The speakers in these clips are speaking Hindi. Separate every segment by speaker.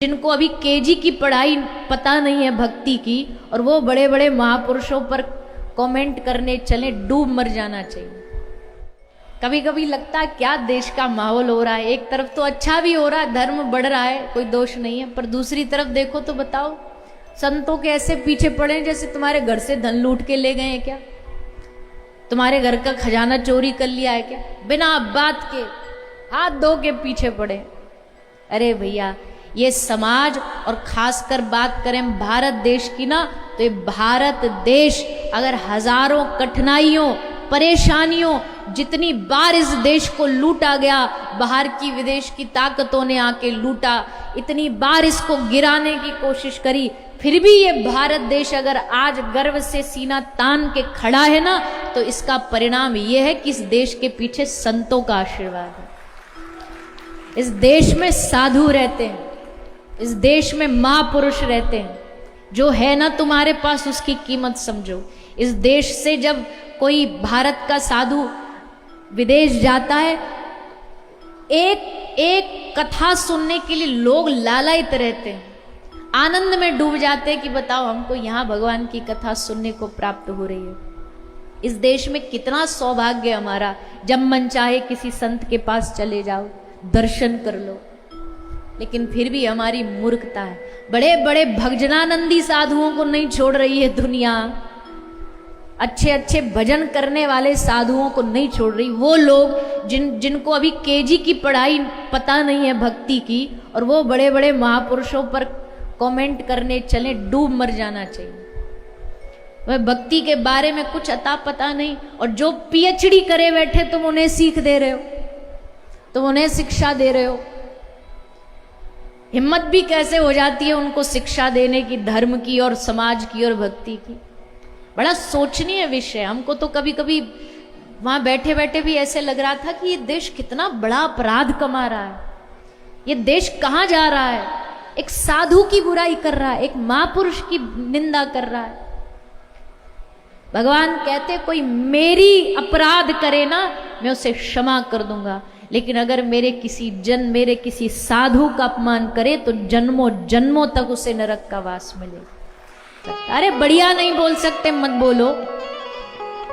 Speaker 1: जिनको अभी केजी की पढ़ाई पता नहीं है भक्ति की, और वो बड़े बड़े महापुरुषों पर कमेंट करने चले, डूब मर जाना चाहिए। कभी कभी लगता है क्या देश का माहौल हो रहा है, एक तरफ तो अच्छा भी हो रहा है, धर्म बढ़ रहा है, कोई दोष नहीं है, पर दूसरी तरफ देखो तो बताओ, संतों के ऐसे पीछे पड़े जैसे तुम्हारे घर से धन लूट के ले गए हैं क्या, तुम्हारे घर का खजाना चोरी कर लिया है क्या, बिना बात के हाथ धो के पीछे पड़े। अरे भैया, ये समाज, और खासकर बात करें भारत देश की ना, तो ये भारत देश अगर हजारों कठिनाइयों परेशानियों, जितनी बार इस देश को लूटा गया, बाहर की विदेश की ताकतों ने आके लूटा, इतनी बार इसको गिराने की कोशिश करी, फिर भी ये भारत देश अगर आज गर्व से सीना तान के खड़ा है ना, तो इसका परिणाम ये है कि इस देश के पीछे संतों का आशीर्वाद है। इस देश में साधु रहते हैं, इस देश में महापुरुष रहते हैं। जो है ना तुम्हारे पास, उसकी कीमत समझो। इस देश से जब कोई भारत का साधु विदेश जाता है, एक एक कथा सुनने के लिए लोग लालायित रहते हैं, आनंद में डूब जाते हैं कि बताओ हमको यहाँ भगवान की कथा सुनने को प्राप्त हो रही है। इस देश में कितना सौभाग्य हमारा, जब मन चाहे किसी संत के पास चले जाओ, दर्शन कर लो। लेकिन फिर भी हमारी मूर्खता है, बड़े बड़े भजनानंदी साधुओं को नहीं छोड़ रही है दुनिया, अच्छे अच्छे भजन करने वाले साधुओं को नहीं छोड़ रही। वो लोग जिनको अभी केजी की पढ़ाई पता नहीं है भक्ति की, और वो बड़े बड़े महापुरुषों पर कमेंट करने चले, डूब मर जाना चाहिए। वह भक्ति के बारे में कुछ अता पता नहीं, और जो पीएचडी करे बैठे तुम उन्हें सीख दे रहे हो, तुम उन्हें शिक्षा दे रहे हो। हिम्मत भी कैसे हो जाती है उनको शिक्षा देने की, धर्म की और समाज की और भक्ति की। बड़ा सोचनीय विषय। हमको तो कभी कभी वहां बैठे बैठे भी ऐसे लग रहा था कि ये देश कितना बड़ा अपराध कमा रहा है, ये देश कहाँ जा रहा है। एक साधु की बुराई कर रहा है, एक महापुरुष की निंदा कर रहा है। भगवान कहते कोई मेरी अपराध करे ना, मैं उसे क्षमा कर दूंगा, लेकिन अगर मेरे किसी साधु का अपमान करे तो जन्मों जन्मों तक उसे नरक का वास मिलेगा। अरे बढ़िया नहीं बोल सकते, मत बोलो।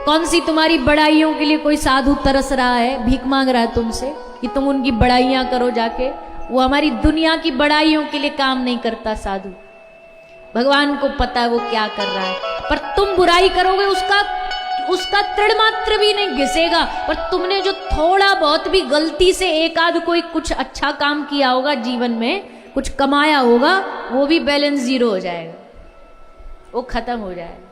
Speaker 1: कौन सी तुम्हारी बड़ाइयों के लिए कोई साधु तरस रहा है, भीख मांग रहा है तुमसे कि तुम उनकी बड़ाइयां करो जाके। वो हमारी दुनिया की बड़ाइयों के लिए काम नहीं करता साधु। भगवान को पता है वो क्या कर रहा है, पर तुम बुराई करोगे उसका तृण मात्र भी नहीं घिसेगा। पर तुमने जो थोड़ा बहुत भी गलती से एक आध कोई कुछ अच्छा काम किया होगा जीवन में, कुछ कमाया होगा, वो भी बैलेंस जीरो हो जाएगा, वो खत्म हो जाएगा।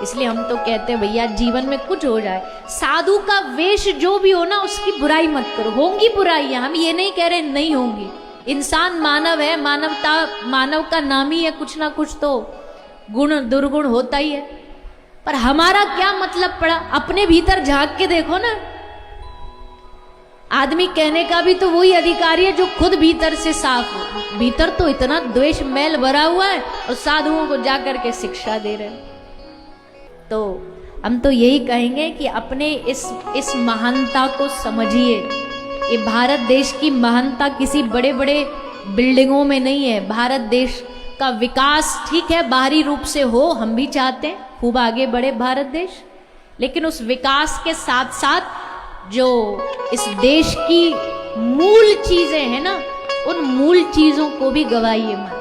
Speaker 1: इसलिए हम तो कहते हैं भैया, जीवन में कुछ हो जाए, साधु का वेश जो भी हो ना, उसकी बुराई मत करो। होंगी बुराइयां, हम ये नहीं कह रहे नहीं होंगी। इंसान मानव है, मानव का नाम ही है, कुछ ना कुछ तो गुण दुर्गुण होता ही है। पर हमारा क्या मतलब पड़ा, अपने भीतर झांक के देखो ना। आदमी कहने का भी तो वही अधिकारी है जो खुद भीतर से साफ हो। भीतर तो इतना द्वेष मैल भरा हुआ है, और साधुओं को जाकर के शिक्षा दे रहे हैं। तो हम तो यही कहेंगे कि अपने इस महानता को समझिए। ये भारत देश की महानता किसी बड़े बड़े बिल्डिंगों में नहीं है। भारत देश का विकास ठीक है बाहरी रूप से हो, हम भी चाहते हैं खूब आगे बढ़े भारत देश, लेकिन उस विकास के साथ साथ जो इस देश की मूल चीजें हैं ना, उन मूल चीजों को भी गवाइए मत।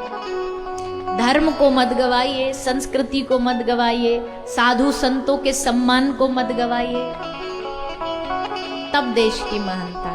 Speaker 1: धर्म को मत गवाइए, संस्कृति को मत गवाइए, साधु संतों के सम्मान को मत गवाइए, तब देश की महानता